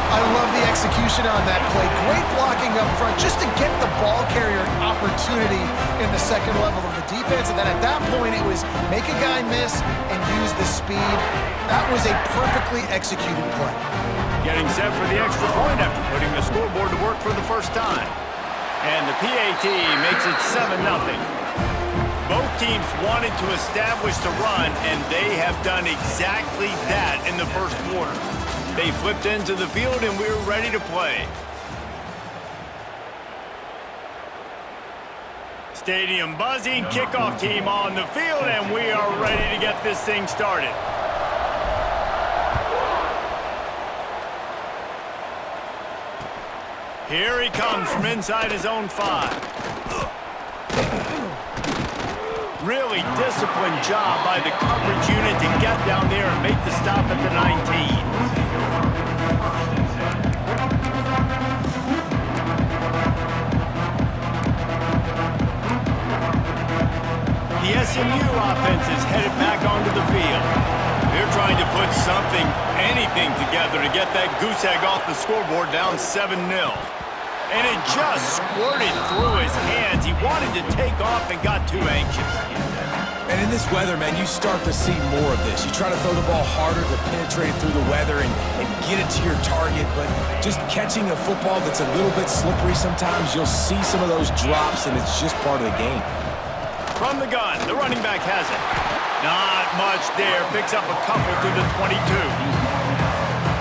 I love the execution on that play. Great blocking up front just to get the ball carrier an opportunity in the second level of the defense. And then at that point, it was make a guy miss and use the speed. That was a perfectly executed play. Getting set for the extra point after putting the scoreboard to work for the first time. And the PAT makes it 7-0. Both teams wanted to establish the run, and they have done exactly that in the first quarter. They flipped into the field, and we're ready to play. Stadium buzzing, kickoff team on the field, and we are ready to get this thing started. Here he comes from inside his own 5. Really disciplined job by the coverage unit to get down there and make the stop at the 19. The SMU offense is headed back onto the field. They're trying to put anything together to get that goose egg off the scoreboard down 7-0. And it just squirted through his hands. He wanted to take off and got too anxious. And in this weather, man, you start to see more of this. You try to throw the ball harder to penetrate through the weather and get it to your target, but just catching a football that's a little bit slippery sometimes, you'll see some of those drops, and it's just part of the game. From the gun, the running back has it. Not much there. Picks up a couple to the 22.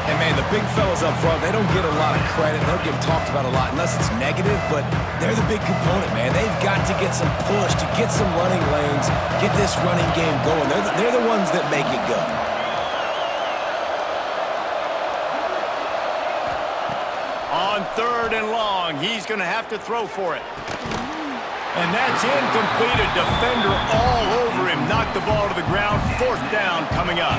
And, man, the big fellas up front, they don't get a lot of credit. They don't get talked about a lot unless it's negative, but they're the big component, man. They've got to get some push, to get some running lanes, get this running game going. They're the ones that make it go. On 3rd and long, he's going to have to throw for it. And that's incomplete. A defender all over him. Knocked the ball to the ground. 4th down coming up.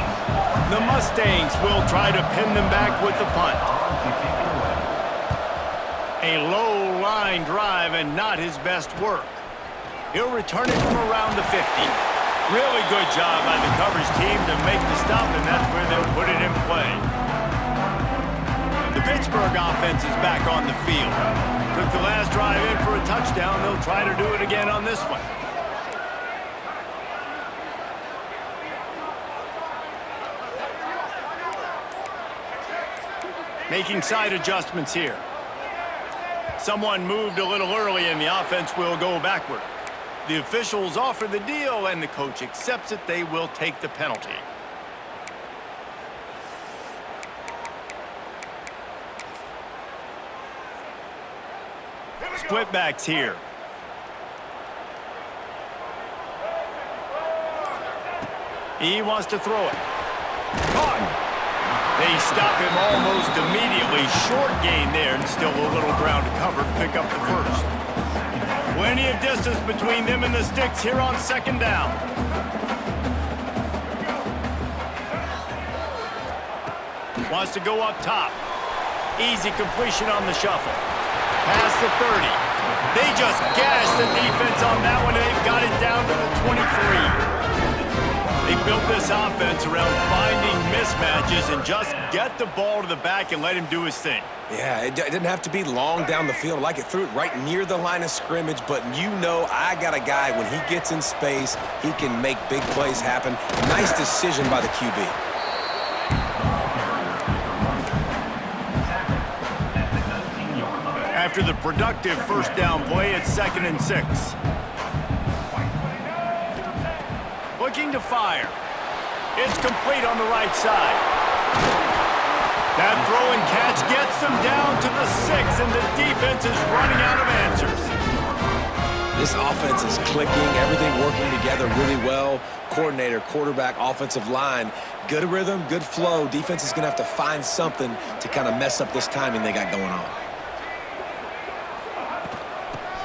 The Mustangs will try to pin them back with the punt. A low line drive and not his best work. He'll return it from around the 50. Really good job by the coverage team to make the stop, and that's where they'll put it in play. The Pittsburgh offense is back on the field. Took the last drive in for a touchdown. They'll try to do it again on this one. Making side adjustments here. Someone moved a little early and the offense will go backward. The officials offer the deal and the coach accepts it. They will take the penalty. Split backs here. He wants to throw it. Caught. They stop him almost immediately. Short gain there and still a little ground to cover to pick up the first. Plenty of distance between them and the sticks here on 2nd down. Wants to go up top. Easy completion on the shuffle. Past the 30. They just gashed the defense on that one. They've got it down to the 23. They built this offense around finding mismatches and just get the ball to the back and let him do his thing. Yeah, it didn't have to be long down the field. Like it threw it right near the line of scrimmage, but you know I got a guy, when he gets in space, he can make big plays happen. Nice decision by the QB. After the productive 1st down play, it's 2nd and 6. Looking to fire. It's complete on the right side. That throw and catch gets them down to the 6, and the defense is running out of answers. This offense is clicking, everything working together really well. Coordinator, quarterback, offensive line, good rhythm, good flow. Defense is going to have to find something to kind of mess up this timing they got going on.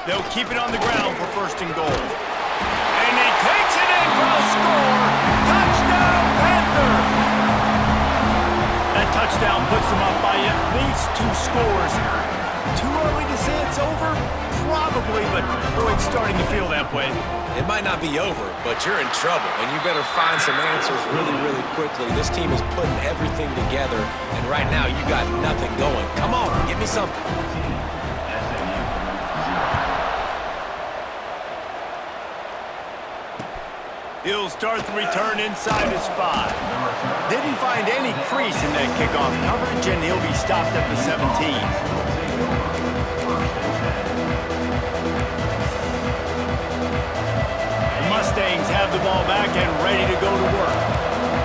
They'll keep it on the ground for 1st and goal. And he takes it in for a score. Touchdown, Panther! That touchdown puts them up by at least 2 scores. Too early to say it's over? Probably, but boy, it's starting to feel that way. It might not be over, but you're in trouble, and you better find some answers really, really quickly. This team is putting everything together, and right now you got nothing going. Come on, give me something. He'll start the return inside his 5. Didn't find any crease in that kickoff coverage, and he'll be stopped at the 17. The Mustangs have the ball back and ready to go to work.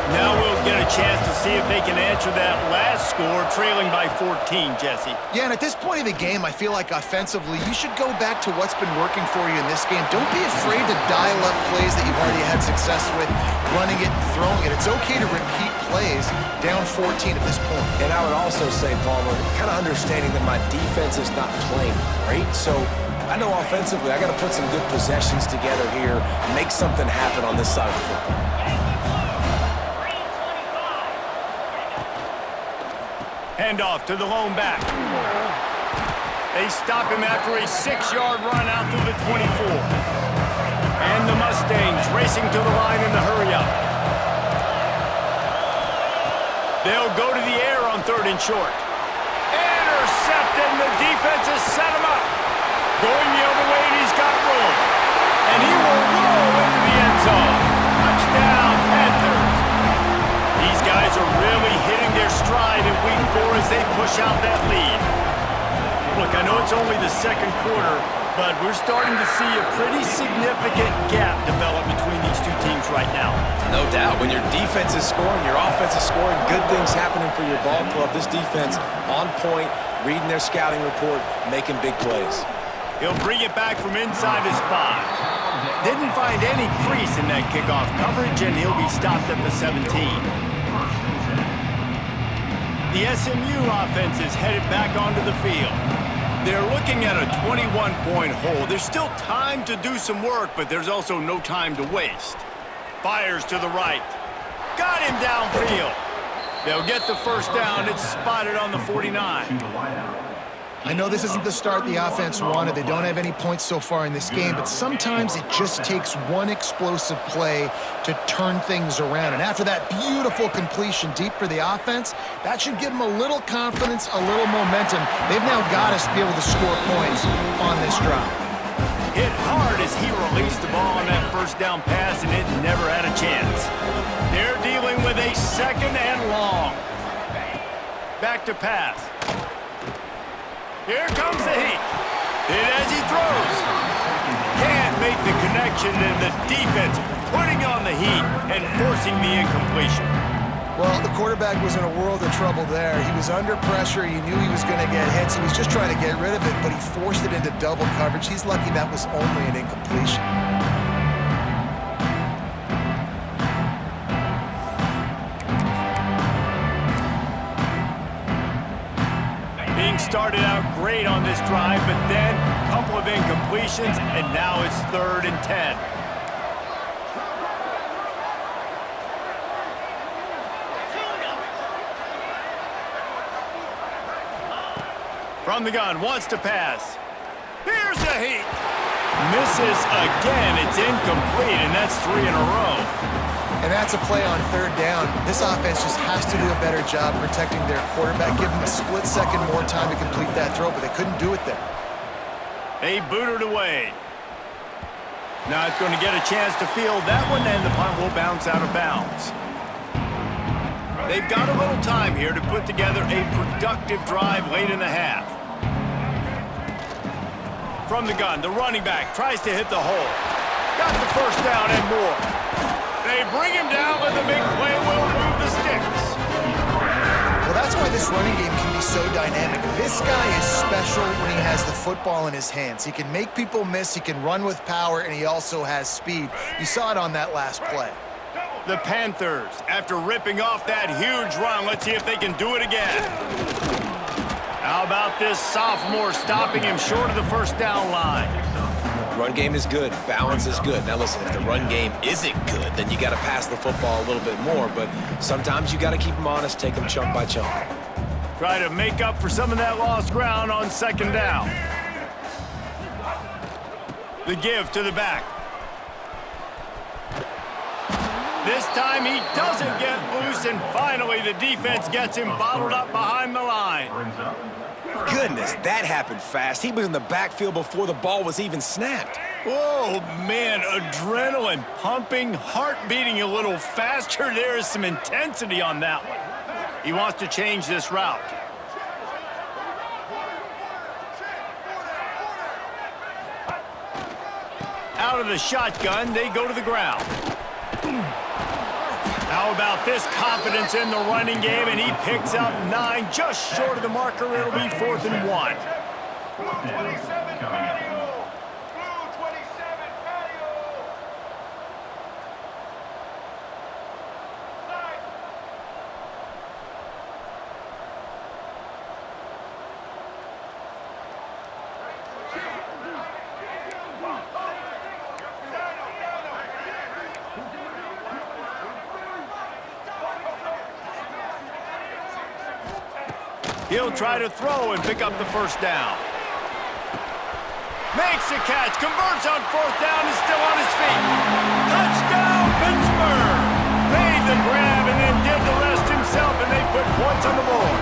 Now we'll get a chance to see if they can answer that last score, trailing by 14, Jesse. Yeah, and at this point of the game, I feel like offensively, you should go back to what's been working for you in this game. Don't be afraid to dial up plays that you've already had success with, running it and throwing it. It's okay to repeat plays down 14 at this point. And I would also say, Palmer, kind of understanding that my defense is not playing great, so I know offensively I got to put some good possessions together here, make something happen on this side of the football. Handoff to the lone back. They stop him after a 6-yard run out through the 24. And the Mustangs racing to the line in the hurry-up. They'll go to the air on 3rd and short. Intercepted, and the defense has set him up. Going the other way, and he's got room. And he will roll into the end zone. Touchdown, Panthers. These guys are really hitting their stride in week 4 as they push out that lead. Look, I know it's only the second quarter, but we're starting to see a pretty significant gap develop between these two teams right now. No doubt. When your defense is scoring, your offense is scoring, good things happening for your ball club. This defense on point, reading their scouting report, making big plays. He'll bring it back from inside his 5. Didn't find any crease in that kickoff coverage, and he'll be stopped at the 17. The SMU offense is headed back onto the field. They're looking at a 21-point hole. There's still time to do some work, but there's also no time to waste. Fires to the right. Got him downfield. They'll get the first down. It's spotted on the 49. I know this isn't the start the offense wanted. They don't have any points so far in this game, but sometimes it just takes one explosive play to turn things around. And after that beautiful completion deep for the offense, that should give them a little confidence, a little momentum. They've now got us to be able to score points on this drive. Hit hard as he released the ball on that first down pass, and it never had a chance. They're dealing with a 2nd and long. Back to pass. Here comes the heat. And as he throws, can't make the connection, and the defense putting on the heat and forcing the incompletion. Well, the quarterback was in a world of trouble there. He was under pressure. He knew he was going to get hits. He was just trying to get rid of it, but he forced it into double coverage. He's lucky that was only an incompletion. Started out great on this drive, but then a couple of incompletions, and now it's 3rd and 10. From the gun, wants to pass. Here's the heat. Misses again. It's incomplete, and that's 3 in a row. And that's a play on 3rd down. This offense just has to do a better job protecting their quarterback. Give them a split second more time to complete that throw, but they couldn't do it there. They booted away. Not going to get a chance to field that one, and the punt will bounce out of bounds. They've got a little time here to put together a productive drive late in the half. From the gun, the running back tries to hit the hole. Got the first down and more. They bring him down, but the big play will move the sticks. Well, that's why this running game can be so dynamic. This guy is special when he has the football in his hands. He can make people miss, he can run with power, and he also has speed. You saw it on that last play. The Panthers, after ripping off that huge run, let's see if they can do it again. How about this sophomore stopping him short of the first down line? Run game is good. Balance is good. Now listen, if the run game isn't good, then you got to pass the football a little bit more. But sometimes you got to keep them honest, take them chunk by chunk. Try to make up for some of that lost ground on second down. The give to the back. This time he doesn't get loose, and finally the defense gets him bottled up behind the line. Goodness, that happened fast. He was in the backfield before the ball was even snapped. Oh, man, adrenaline pumping, heart beating a little faster. There is some intensity on that one. He wants to change this route. Out of the shotgun, they go to the ground. How about this confidence in the running game, and he picks up 9, just short of the marker. It'll be 4th and 1. He'll try to throw and pick up the first down. Makes a catch, converts on 4th down, is still on his feet. Touchdown, Pittsburgh! Made the grab and then did the rest himself, and they put points on the board.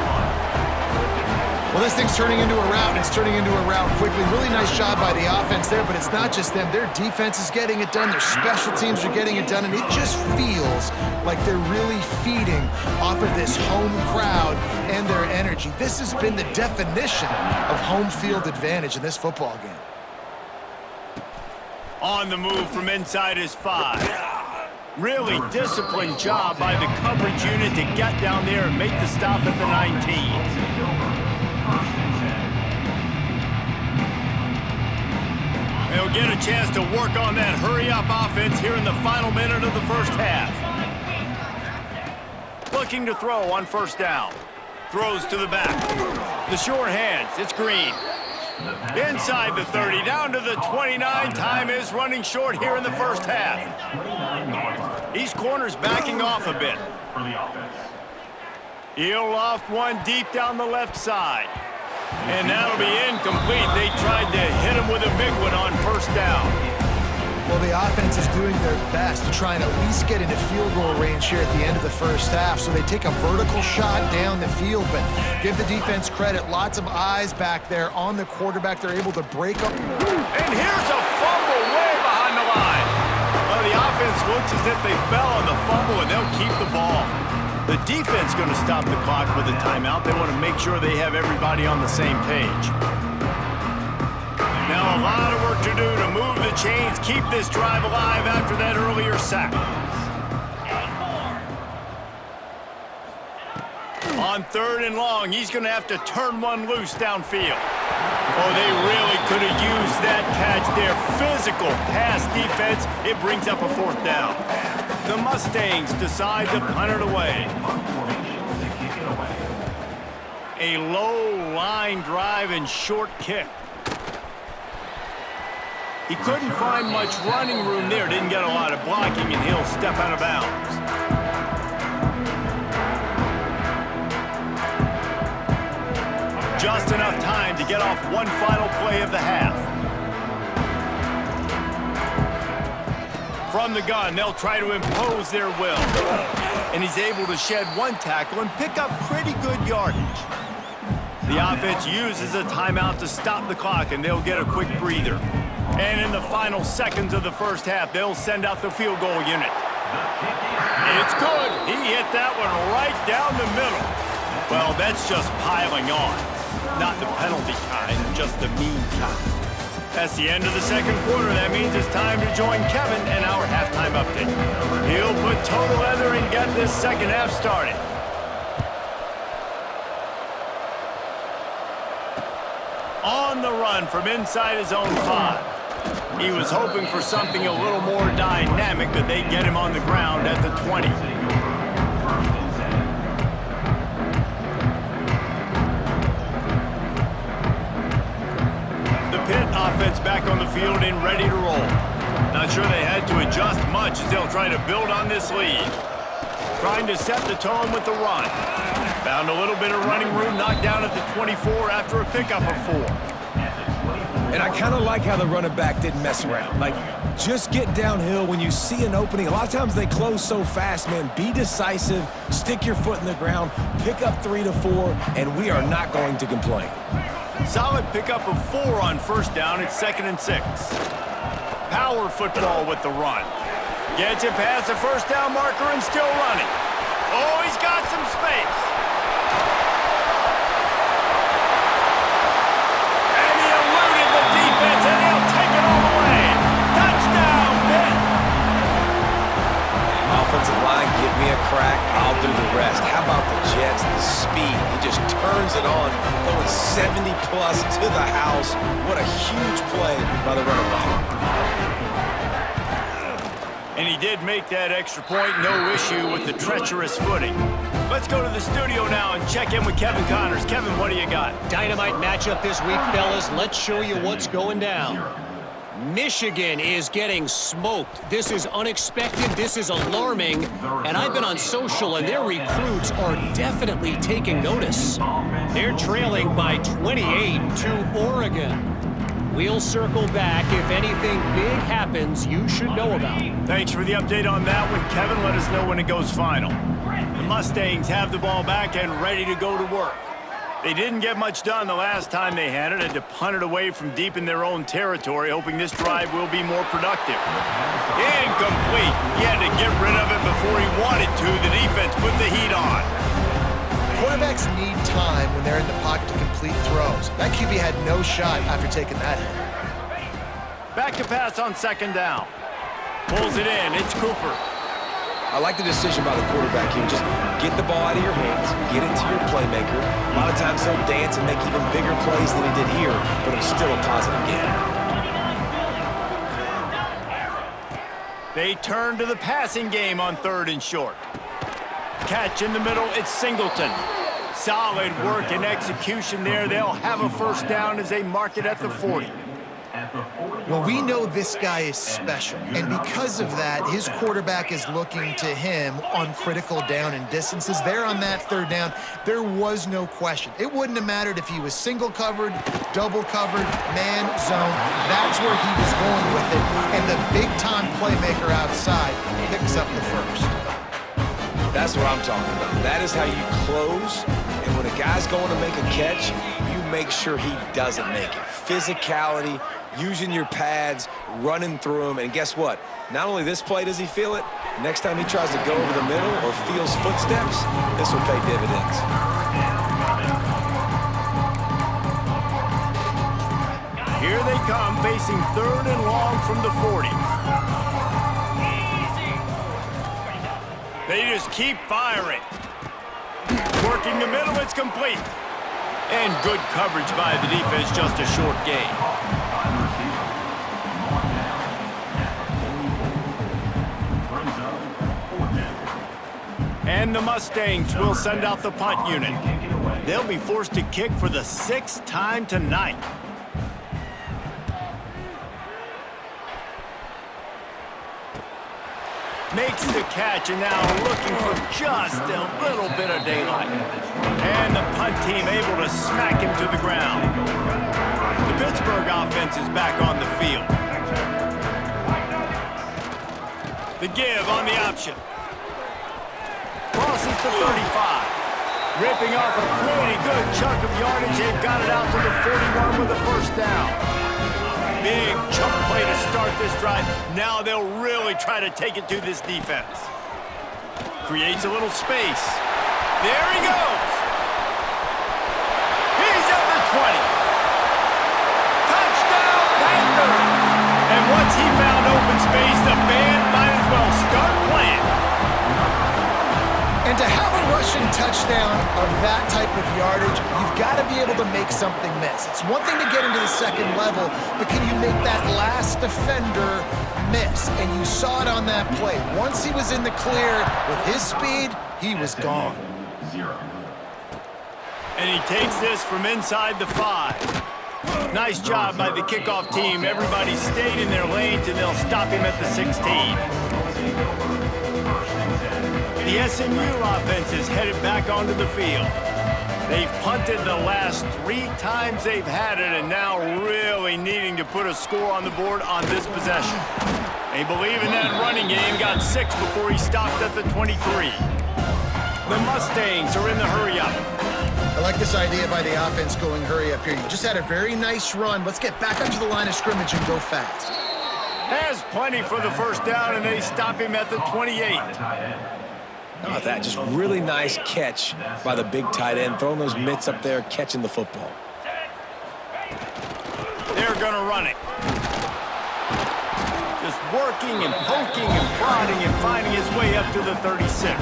Well, this thing's turning into a rout, and it's turning into a rout quickly. Really nice job by the offense there, but it's not just them. Their defense is getting it done. Their special teams are getting it done, and it just feels like they're really feeding off of this home crowd and their energy. This has been the definition of home field advantage in this football game. On the move from inside his 5. Really disciplined job by the coverage unit to get down there and make the stop at the 19. They'll get a chance to work on that hurry-up offense here in the final minute of the first half. Looking to throw on 1st down. Throws to the back. The short hands. It's Green. Inside the 30, down to the 29. Time is running short here in the first half. These corners backing off a bit. He'll loft one deep down the left side. And that'll be incomplete. They tried to hit him with a big one on 1st down. Well, the offense is doing their best to try and at least get into field goal range here at the end of the first half. So they take a vertical shot down the field, but give the defense credit. Lots of eyes back there on the quarterback. They're able to break up. And here's a fumble way behind the line. Well, the offense looks as if they fell on the fumble, and they'll keep the ball. The defense going to stop the clock with a timeout. They want to make sure they have everybody on the same page. Now a lot of work to do to move the chains, keep this drive alive after that earlier sack. On 3rd and long, he's going to have to turn one loose downfield. Oh, they really could have used that catch there. Physical pass defense. It brings up a 4th down. The Mustangs decide to punt it away. A low line drive and short kick. He couldn't find much running room there. Didn't get a lot of blocking, and he'll step out of bounds. Just enough time to get off one final play of the half. From the gun, they'll try to impose their will. And he's able to shed one tackle and pick up pretty good yardage. The offense uses a timeout to stop the clock, and they'll get a quick breather. And in the final seconds of the first half, they'll send out the field goal unit. It's good. He hit that one right down the middle. Well, that's just piling on. Not the penalty kind, just the mean kind. That's the end of the second quarter. That means it's time to join Kevin and our halftime update. He'll put total leather and get this second half started. On the run from inside his own 5. He was hoping for something a little more dynamic, but they get him on the ground at the 20. Offense back on the field and ready to roll. Not sure they had to adjust much as they'll try to build on this lead. Trying to set the tone with the run. Found a little bit of running room, knocked down at the 24 after a pickup of 4. And I kind of like how the running back didn't mess around. Like, just get downhill when you see an opening. A lot of times they close so fast, man. Be decisive, stick your foot in the ground, pick up 3 to 4, and we are not going to complain. Solid pickup of 4 on first down. It's 2nd and 6. Power football with the run. Gets it past the first down marker and still running. Oh, he's got some space. And he eluded the defense, and he'll take it all the way. Touchdown, Pitt. Offensive line, give me a crack, I'll do the rest. How about the Jets, the speed? He just turns it on, going 70-plus to the house. What a huge play by the running back. And he did make that extra point, no issue with the treacherous footing. Let's go to the studio now and check in with Kevin Connors. Kevin, what do you got? Dynamite matchup this week, fellas. Let's show you what's going down. Michigan is getting smoked. This is unexpected. This is alarming. And I've been on social, and their recruits are definitely taking notice. They're trailing by 28 to Oregon. We'll circle back if anything big happens you should know about. Thanks for the update on that one, Kevin. Let us know when it goes final. The Mustangs have the ball back and ready to go to work. They didn't get much done the last time they had it, had to punt it away from deep in their own territory, hoping this drive will be more productive. Incomplete. He had to get rid of it before he wanted to. The defense put the heat on. Quarterbacks need time when they're in the pocket to complete throws. That QB had no shot after taking that hit. Back to pass on 2nd down. Pulls it in. It's Cooper. I like the decision by the quarterback here. Just get the ball out of your hands, get it to your playmaker. A lot of times he'll dance and make even bigger plays than he did here, but it's still a positive game. They turn to the passing game on 3rd and short. Catch in the middle, it's Singleton. Solid work and execution there. They'll have a first down as they mark it at the 40. Well, we know this guy is special, and because of that, his quarterback is looking to him on critical down and distances. There on that 3rd down, there was no question. It wouldn't have mattered if he was single covered, double covered, man, zone. That's where he was going with it, and the big-time playmaker outside picks up the first. That's what I'm talking about. That is how you close, and when a guy's going to make a catch, you make sure he doesn't make it. Physicality, using your pads, running through him, and guess what? Not only this play does he feel it, next time he tries to go over the middle or feels footsteps, this will pay dividends. Here they come, facing 3rd and long from the 40. They just keep firing. Working the middle, it's complete. And good coverage by the defense, just a short gain. And the Mustangs will send out the punt unit. They'll be forced to kick for the 6th time tonight. Makes the catch, and now looking for just a little bit of daylight. And the punt team able to smack him to the ground. The Pittsburgh offense is back on the field. The give on the option. Crosses the 35. Ripping off a pretty good chunk of yardage. They've got it out to the 41 with a first down. Big chunk play to start this drive. Now they'll really try to take it to this defense. Creates a little space. There he goes. He's at the 20. Touchdown, Panthers. And once he found open space, the band might as well start playing. And to have a rushing touchdown of that type of yardage, you've got to be able to make something miss. It's one thing to get into the 2nd level, but can you make that last defender miss? And you saw it on that play. Once he was in the clear with his speed, he was gone. And he takes this from inside the 5. Nice job by the kickoff team. Everybody stayed in their lanes, and they'll stop him at the 16. The SMU offense is headed back onto the field. They've punted the last 3 times they've had it, and now really needing to put a score on the board on this possession. They believe in that running game, got 6 before he stopped at the 23. The Mustangs are in the hurry-up. I like this idea by the offense going hurry up here. You just had a very nice run. Let's get back up to the line of scrimmage and go fast. Has plenty for the first down, and they stop him at the 28. How about that? Just really nice catch by the big tight end, throwing those mitts up there, catching the football. They're going to run it. Just working and poking and prodding and finding his way up to the 36.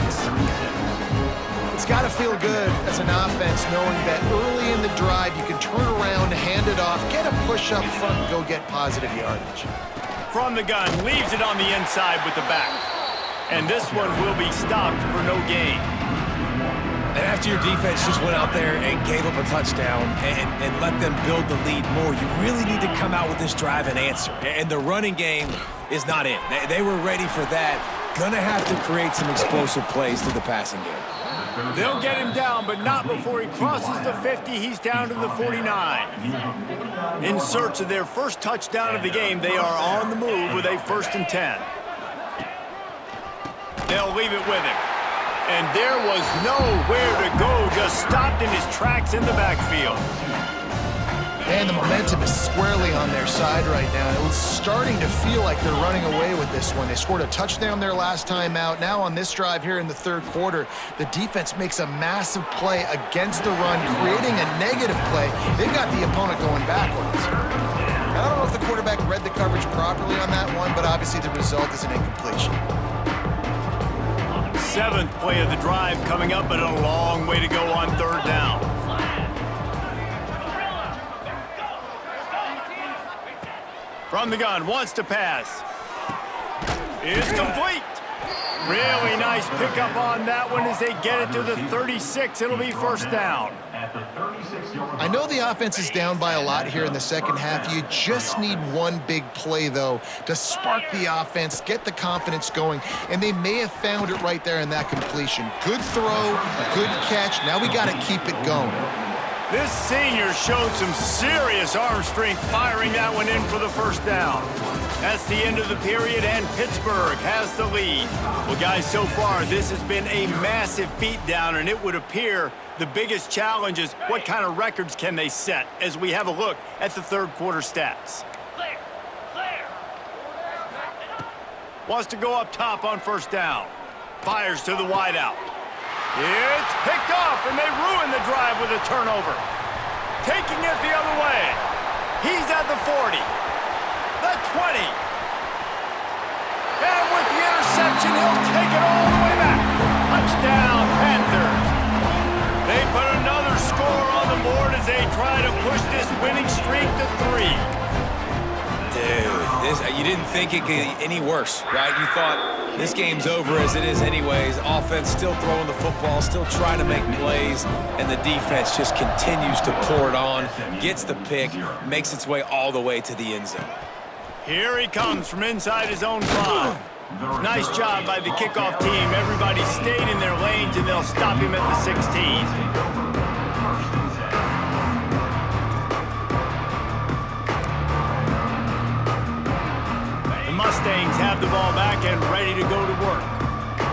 It's got to feel good as an offense knowing that early in the drive you can turn around, hand it off, get a push up front, and go get positive yardage. From the gun, leaves it on the inside with the back. And this one will be stopped for no gain. And after your defense just went out there and gave up a touchdown and let them build the lead more, you really need to come out with this drive and answer. And the running game is not it. They were ready for that. Gonna have to create some explosive plays through the passing game. They'll get him down, but not before he crosses the 50. He's down to the 49. In search of their first touchdown of the game, they are on the move with a 1st and 10. They'll leave it with him. And there was nowhere to go, just stopped in his tracks in the backfield. And the momentum is squarely on their side right now. It was starting to feel like they're running away with this one. They scored a touchdown their last time out. Now on this drive here in the 3rd quarter, the defense makes a massive play against the run, creating a negative play. They've got the opponent going backwards. I don't know if the quarterback read the coverage properly on that one, but obviously the result is an incompletion. 7th play of the drive coming up, but a long way to go on 3rd down. From the gun, wants to pass. It's complete. Really nice pickup on that one as they get it to the 36. It'll be 1st down. I know the offense is down by a lot here in the second half. You just need one big play, though, to spark the offense, get the confidence going, and they may have found it right there in that completion. Good throw, good catch. Now we got to keep it going. This senior showed some serious arm strength firing that one in for the 1st down. That's the end of the period, and Pittsburgh has the lead. Well, guys, so far this has been a massive beatdown, and it would appear the biggest challenge is what kind of records can they set as we have a look at the 3rd quarter stats. Wants to go up top on 1st down. Fires to the wideout. It's picked off, and they ruin the drive with a turnover. Taking it the other way. He's at the 40. The 20. And with the interception, he'll take it all the way back. Touchdown, Panthers. They put another score on the board as they try to push this winning streak to 3. Dude, you didn't think it could get any worse, right? You thought this game's over as it is anyways. Offense still throwing the football, still trying to make plays, and the defense just continues to pour it on, gets the pick, makes its way all the way to the end zone. Here he comes from inside his own 5. Nice job by the kickoff team. Everybody stayed in their lanes, and they'll stop him at the 16. Mustangs have the ball back and ready to go to work.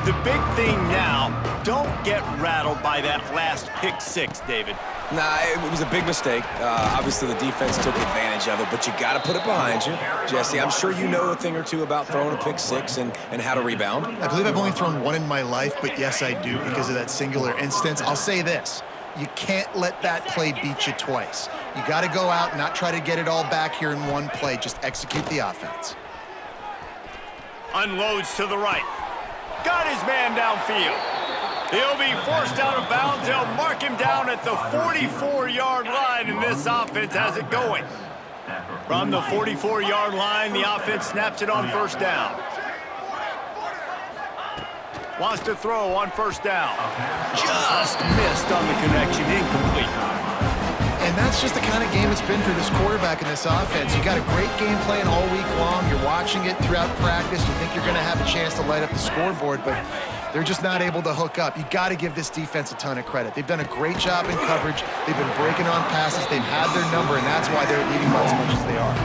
The big thing now, don't get rattled by that last pick 6, David. Nah, it was a big mistake. Obviously, the defense took advantage of it, but you got to put it behind you. Jesse, I'm sure you know a thing or two about throwing a pick 6 and how to rebound. I believe I've only thrown one in my life, but yes, I do because of that singular instance. I'll say this. You can't let that play beat you twice. You got to go out and not try to get it all back here in one play. Just execute the offense. Unloads to the right. Got his man downfield. He'll be forced out of bounds. They'll mark him down at the 44-yard line, and this offense has it going. From the 44-yard line, the offense snaps it on 1st down. Wants to throw on 1st down. Just missed on the connection, incomplete. And And that's just the kind of game it's been for this quarterback in this offense. You got a great game plan all week long. You're watching it throughout practice. You think you're going to have a chance to light up the scoreboard, but they're just not able to hook up. You got to give this defense a ton of credit. They've done a great job in coverage. They've been breaking on passes. They've had their number, and that's why they're leading by as much as they are.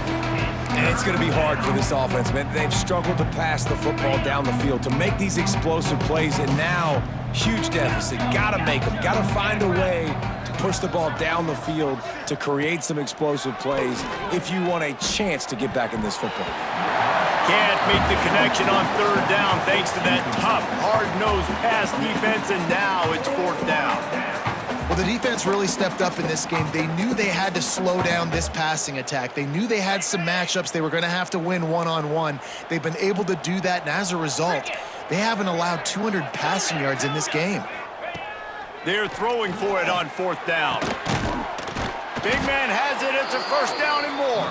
And it's going to be hard for this offense, man. They've struggled to pass the football down the field, to make these explosive plays, and now, huge deficit. Got to make them. Got to find a way to push the ball down the field to create some explosive plays if you want a chance to get back in this football game. Can't make the connection on third down thanks to that tough, hard-nosed pass defense, and now it's fourth down. Well, the defense really stepped up in this game. They knew they had to slow down this passing attack. They knew they had some matchups they were going to have to win one-on-one. They've been able to do that, and as a result, they haven't allowed 200 passing yards in this game. They're throwing for it on fourth down. Big man has it. It's a first down and more.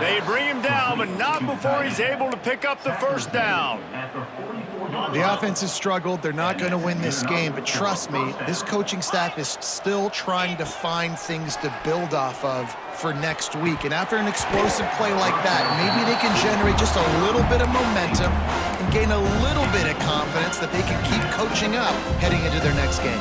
They bring him down, but not before he's able to pick up the first down. The offense has struggled. They're not going to win this game, but trust me, this coaching staff is still trying to find things to build off of for next week. And after an explosive play like that, maybe they can generate just a little bit of momentum and gain a little bit of confidence that they can keep coaching up heading into their next game.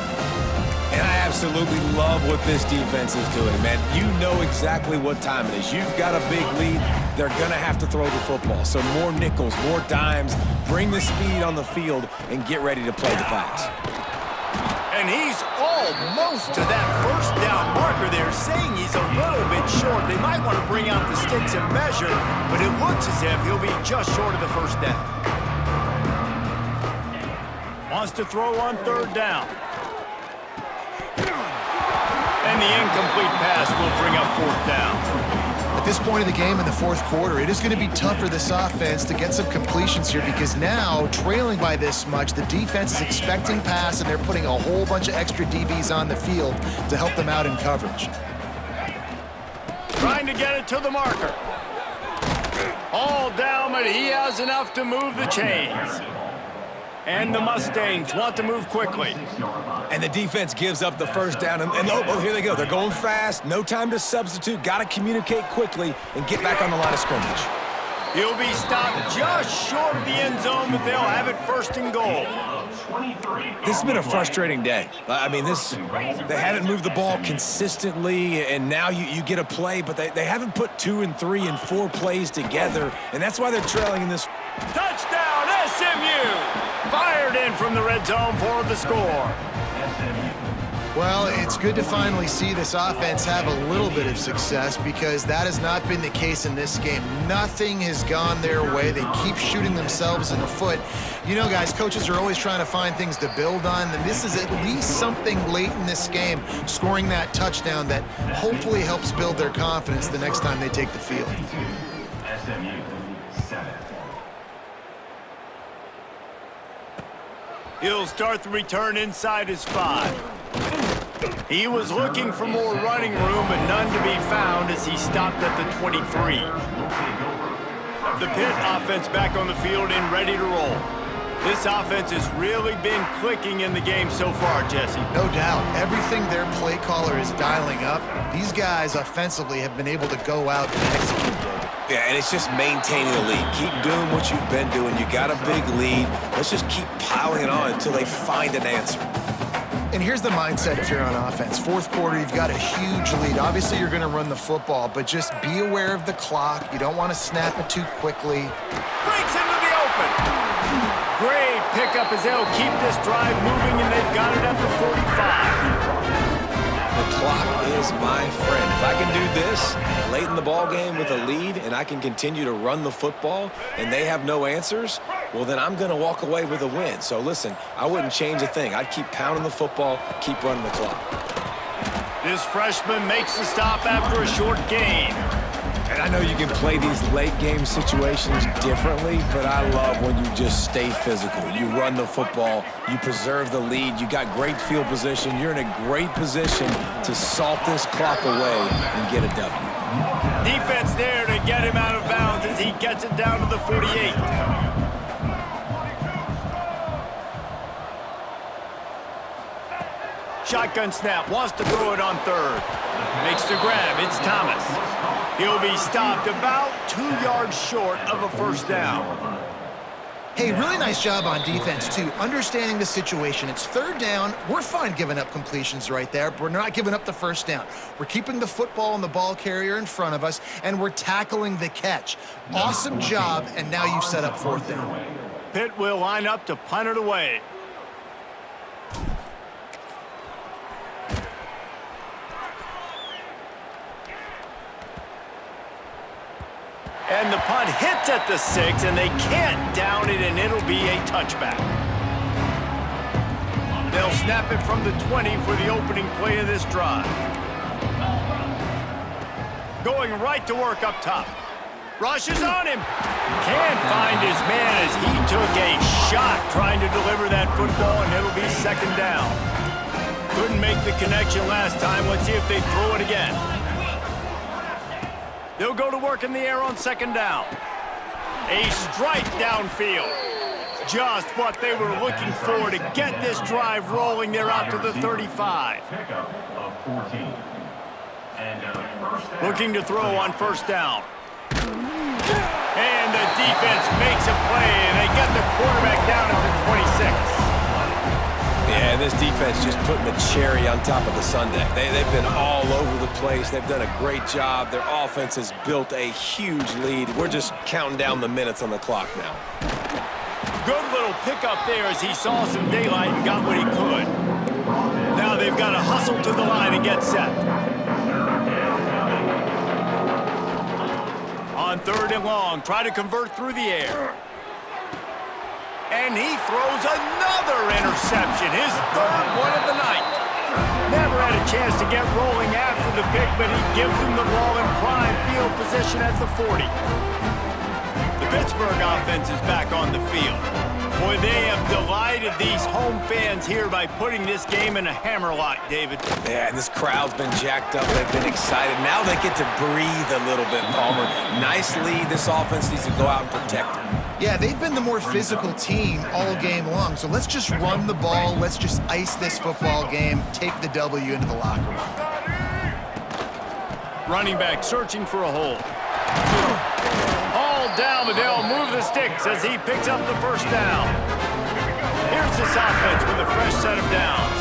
And I absolutely love what this defense is doing, man. You know exactly what time it is. You've got a big lead. They're going to have to throw the football. So more nickels, more dimes, bring the speed on the field, and get ready to play the pass. And he's almost to that first down marker there, saying he's a little bit short. They might want to bring out the sticks and measure, but it looks as if he'll be just short of the first down. Wants to throw on third down. And the incomplete pass will bring up fourth down. At this point of the game in the fourth quarter, it is going to be tough for this offense to get some completions here because now, trailing by this much, the defense is expecting pass, and they're putting a whole bunch of extra DBs on the field to help them out in coverage. Trying to get it to the marker. All down, but he has enough to move the chains. And the Mustangs want to move quickly. And the defense gives up the first down. And oh, here they go. They're going fast. No time to substitute. Got to communicate quickly and get back on the line of scrimmage. He'll be stopped just short of the end zone, but they'll have it first and goal. This has been a frustrating day. I mean, they haven't moved the ball consistently, and now you get a play, but they haven't put 2 and 3 and 4 plays together, and that's why they're trailing in this. Touchdown, SMU! Fired in from the red zone for the score. Well, it's good to finally see this offense have a little bit of success because that has not been the case in this game. Nothing has gone their way. They keep shooting themselves in the foot. You know, guys, coaches are always trying to find things to build on, and this is at least something late in this game, scoring that touchdown that hopefully helps build their confidence the next time they take the field. He'll start the return inside his 5. He was looking for more running room, but none to be found as he stopped at the 23. The Pitt offense back on the field and ready to roll. This offense has really been clicking in the game so far, Jesse. No doubt. Everything their play caller is dialing up, these guys offensively have been able to go out and execute. Yeah, and it's just maintaining the lead. Keep doing what you've been doing. You got a big lead. Let's just keep piling it on until they find an answer. And here's the mindset if you're on offense. Fourth quarter, you've got a huge lead. Obviously, you're going to run the football, but just be aware of the clock. You don't want to snap it too quickly. Breaks into the open. Great pickup as they'll keep this drive moving, and they've got it at the 45. The clock is my friend. If I can do this late in the ball game with a lead and I can continue to run the football and they have no answers, well, then I'm going to walk away with a win. So listen, I wouldn't change a thing. I'd keep pounding the football, keep running the clock. This freshman makes the stop after a short gain. And I know you can play these late game situations differently, but I love when you just stay physical. You run the football, you preserve the lead, you got great field position, you're in a great position to salt this clock away and get a W. Defense there to get him out of bounds as he gets it down to the 48. Shotgun snap, wants to throw it on third. Makes the grab. It's Thomas. He'll be stopped about 2 yards short of a first down. Hey, really nice job on defense, too, understanding the situation. It's third down. We're fine giving up completions right there, but we're not giving up the first down. We're keeping the football and the ball carrier in front of us, and we're tackling the catch. Awesome job, and now you've set up fourth down. Pitt will line up to punt it away. And the punt hits at the 6, and they can't down it, and it'll be a touchback. They'll snap it from the 20 for the opening play of this drive. Going right to work up top. Rush is on him. Can't find his man as he took a shot trying to deliver that football, and it'll be second down. Couldn't make the connection last time. Let's see if they throw it again. They'll go to work in the air on second down. A strike downfield. Just what they were looking for to get this drive rolling. They're out to the 35. Looking to throw on first down. And the defense makes a play, and they get the quarterback down at the 26. Yeah, this defense just putting the cherry on top of the sundae. They've been all over the place. They've done a great job. Their offense has built a huge lead. We're just counting down the minutes on the clock now. Good little pickup there as he saw some daylight and got what he could. Now they've got to hustle to the line and get set. On third and long, try to convert through the air. And he throws another interception, his third one of the night. Never had a chance to get rolling after the pick, but he gives him the ball in prime field position at the 40. The Pittsburgh offense is back on the field. Boy, they have delighted these home fans here by putting this game in a hammerlock, David. Yeah, and this crowd's been jacked up. They've been excited. Now they get to breathe a little bit, Palmer. Nice lead. This offense needs to go out and protect it. Yeah, they've been the more physical team all game long, so let's just run the ball. Let's just ice this football game, take the W into the locker room. Running back searching for a hole. All down, but they'll move the sticks as he picks up the first down. Here's this offense with a fresh set of downs.